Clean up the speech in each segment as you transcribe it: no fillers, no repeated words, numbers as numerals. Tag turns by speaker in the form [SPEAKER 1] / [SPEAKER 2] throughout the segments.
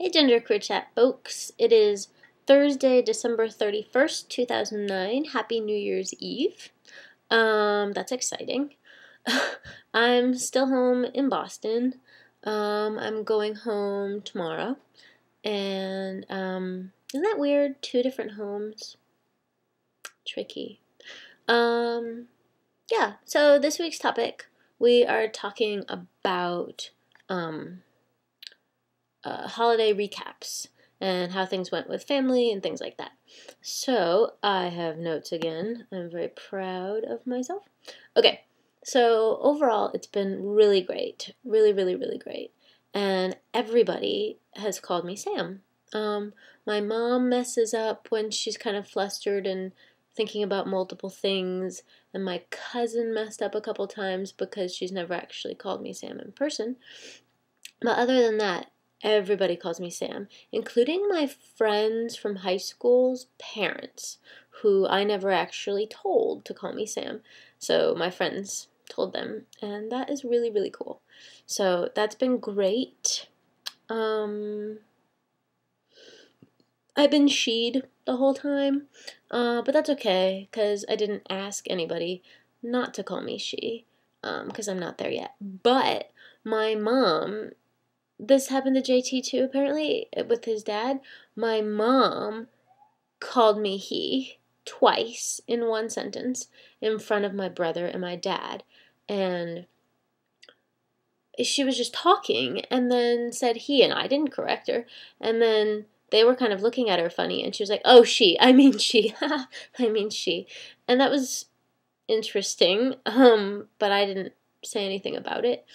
[SPEAKER 1] Hey GenderqueerChat folks, it is Thursday, December 31st, 2009. Happy New Year's Eve. That's exciting. I'm still home in Boston. I'm going home tomorrow. And, isn't that weird? Two different homes. Tricky. Yeah, so this week's topic, we are talking about, holiday recaps and how things went with family and things like that. So I have notes again. I'm very proud of myself. Okay, so overall it's been really great. Really great. And everybody has called me Sam. My mom messes up when she's kind of flustered and thinking about multiple things, and my cousin messed up a couple times because she's never actually called me Sam in person. But other than that, everybody calls me Sam, including my friends from high school's parents, who I never actually told to call me Sam. So my friends told them, and that is really cool. So that's been great. I've been she'd the whole time, but that's okay, because I didn't ask anybody not to call me she, because I'm not there yet. But my mom... This happened to JT too, apparently, with his dad. My mom called me he twice in one sentence in front of my brother and my dad. And she was just talking and then said he, and I didn't correct her. And then they were kind of looking at her funny, and she was like, oh, she, I mean she, I mean she. And that was interesting, but I didn't say anything about it.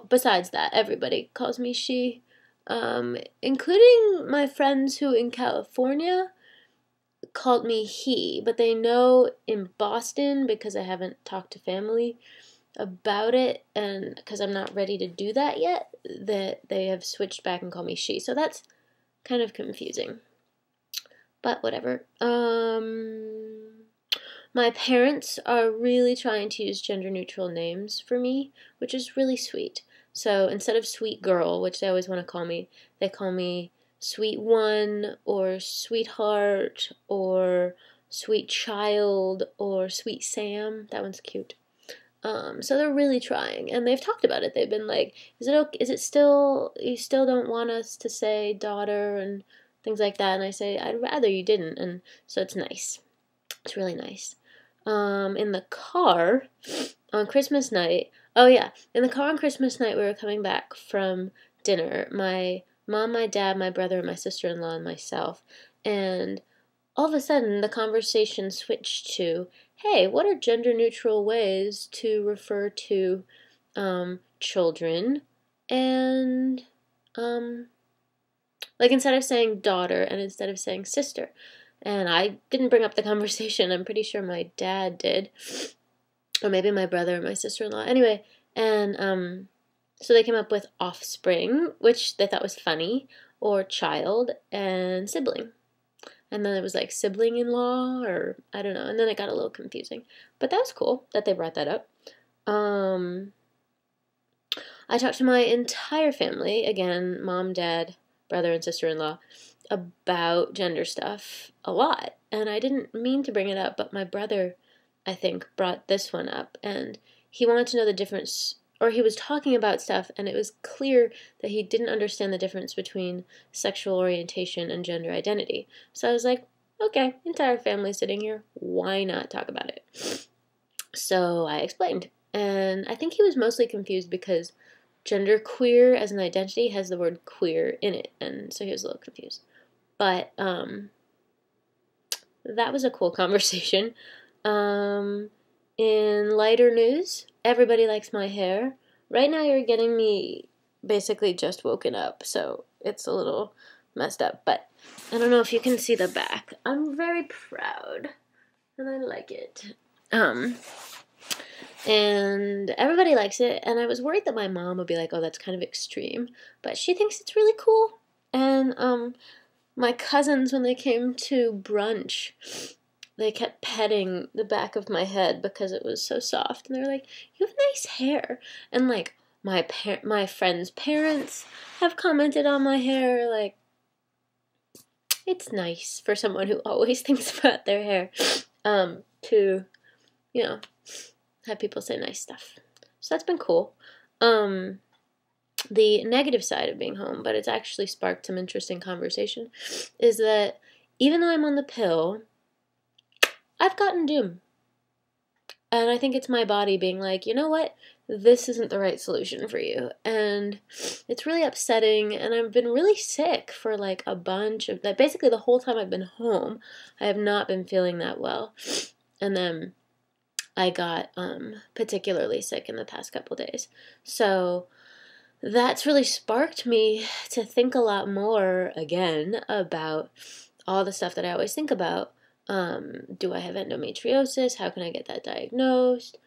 [SPEAKER 1] Besides that, everybody calls me she, including my friends who in California called me he, but they know in Boston, because I haven't talked to family about it, and because I'm not ready to do that yet, that they have switched back and call me she, so that's kind of confusing, but whatever. My parents are really trying to use gender-neutral names for me, which is really sweet. So instead of sweet girl, which they always want to call me, they call me sweet one, or sweetheart, or sweet child, or sweet Sam. That one's cute. So they're really trying, and they've talked about it. They've been like, is it still, you still don't want us to say daughter and things like that? And I say, I'd rather you didn't, and so it's nice. It's really nice. In the car on Christmas night, in the car on Christmas night, we were coming back from dinner, my mom, my dad, my brother, my sister-in-law, and myself, and all of a sudden the conversation switched to, hey, what are gender-neutral ways to refer to children, and like instead of saying daughter and instead of saying sister. And I didn't bring up the conversation. I'm pretty sure my dad did. Or maybe my brother or my sister-in-law. Anyway, and so they came up with offspring, which they thought was funny, or child, and sibling. And then it was like sibling-in-law, or I don't know. And then it got a little confusing. But that was cool that they brought that up. I talked to my entire family, again, mom, dad, brother, and sister-in-law, about gender stuff a lot, and I didn't mean to bring it up, but my brother, I think, brought this one up, and he wanted to know the difference, or he was talking about stuff, and it was clear that he didn't understand the difference between sexual orientation and gender identity. So I was like, okay, entire family sitting here, why not talk about it? So I explained, and I think he was mostly confused because genderqueer as an identity has the word queer in it, and so he was a little confused. But that was a cool conversation. In lighter news, everybody likes my hair. Right now you're getting me basically just woken up, so it's a little messed up, but I don't know if you can see the back. I'm very proud, and I like it. And everybody likes it, and I was worried that my mom would be like, oh, that's kind of extreme, but she thinks it's really cool. And my cousins, when they came to brunch, they kept petting the back of my head because it was so soft, and they were like, you have nice hair, and like my friends' parents have commented on my hair. Like, it's nice for someone who always thinks about their hair, to, you know, have people say nice stuff. So that's been cool. The negative side of being home, but it's actually sparked some interesting conversation, is that even though I'm on the pill, I've gotten doom. And I think it's my body being like, you know what? This isn't the right solution for you. And it's really upsetting. And I've been really sick for like a bunch of that. Basically, the whole time I've been home, I have not been feeling that well. And then I got particularly sick in the past couple days. So that's really sparked me to think a lot more again about all the stuff that I always think about. Do I have endometriosis? How can I get that diagnosed?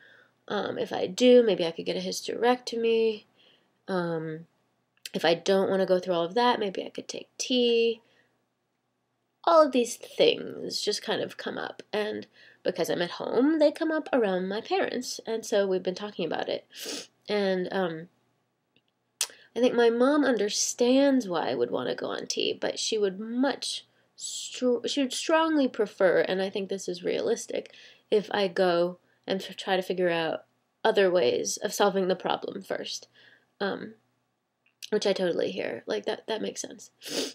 [SPEAKER 1] If I do, maybe I could get a hysterectomy. If I don't want to go through all of that, maybe I could take tea. All of these things just kind of come up. And because I'm at home, they come up around my parents. And so we've been talking about it. And I think my mom understands why I would want to go on tea, but she would strongly prefer, and I think this is realistic, if I go and try to figure out other ways of solving the problem first, which I totally hear. Like, that makes sense.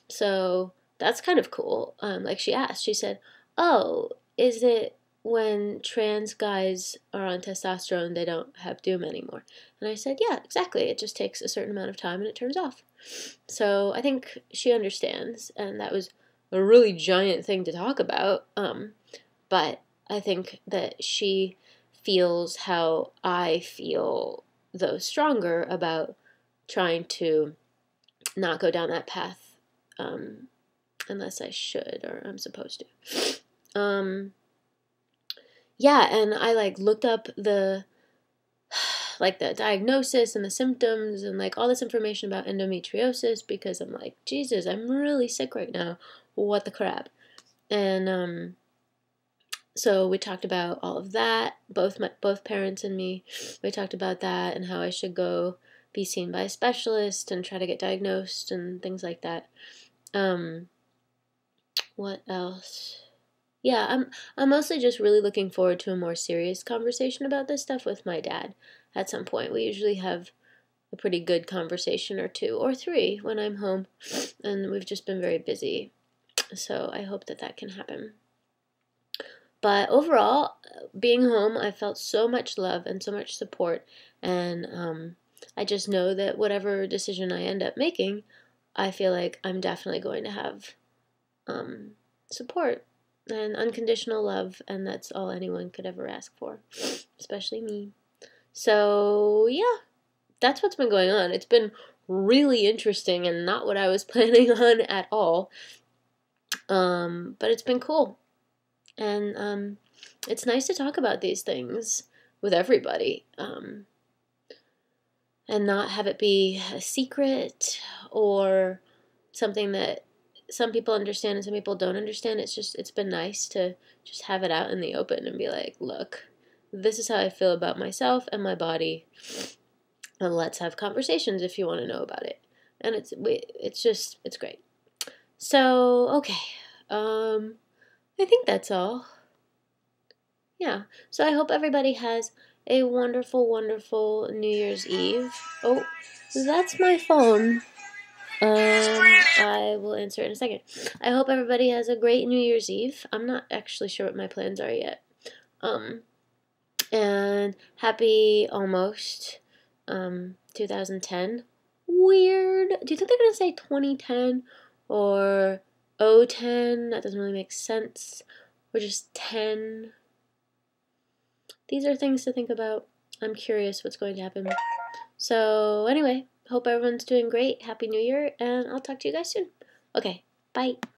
[SPEAKER 1] So that's kind of cool. Like, she asked, she said, oh, is it when trans guys are on testosterone, they don't have doom anymore? And I said, yeah, exactly. It just takes a certain amount of time and it turns off. So I think she understands, and that was a really giant thing to talk about. But I think that she feels how I feel, though stronger, about trying to not go down that path, unless I should or I'm supposed to. Yeah, and I like looked up the diagnosis and the symptoms and like all this information about endometriosis, because I'm like, Jesus, I'm really sick right now. What the crap? And so we talked about all of that, both parents and me. We talked about that and how I should go be seen by a specialist and try to get diagnosed and things like that. What else? Yeah, I'm mostly just really looking forward to a more serious conversation about this stuff with my dad at some point. We usually have a pretty good conversation or two or three when I'm home, and we've just been very busy. So I hope that can happen. But overall, being home, I felt so much love and so much support, and I just know that whatever decision I end up making, I feel like I'm definitely going to have support and unconditional love, and that's all anyone could ever ask for, especially me. So yeah, that's what's been going on. It's been really interesting and not what I was planning on at all. But it's been cool. And it's nice to talk about these things with everybody, and not have it be a secret or something that some people understand and some people don't understand. It's been nice to just have it out in the open and be like, look, this is how I feel about myself and my body, and let's have conversations if you want to know about it. And it's great. So, okay. I think that's all. Yeah. So I hope everybody has a wonderful, wonderful New Year's Eve. Oh, that's my phone. I will answer it in a second. I hope everybody has a great New Year's Eve. I'm not actually sure what my plans are yet. And happy almost 2010. Weird. Do you think they're gonna say 2010 or 010? That doesn't really make sense. Or just 10. These are things to think about. I'm curious what's going to happen. So anyway, hope everyone's doing great. Happy New Year, and I'll talk to you guys soon. Okay, bye.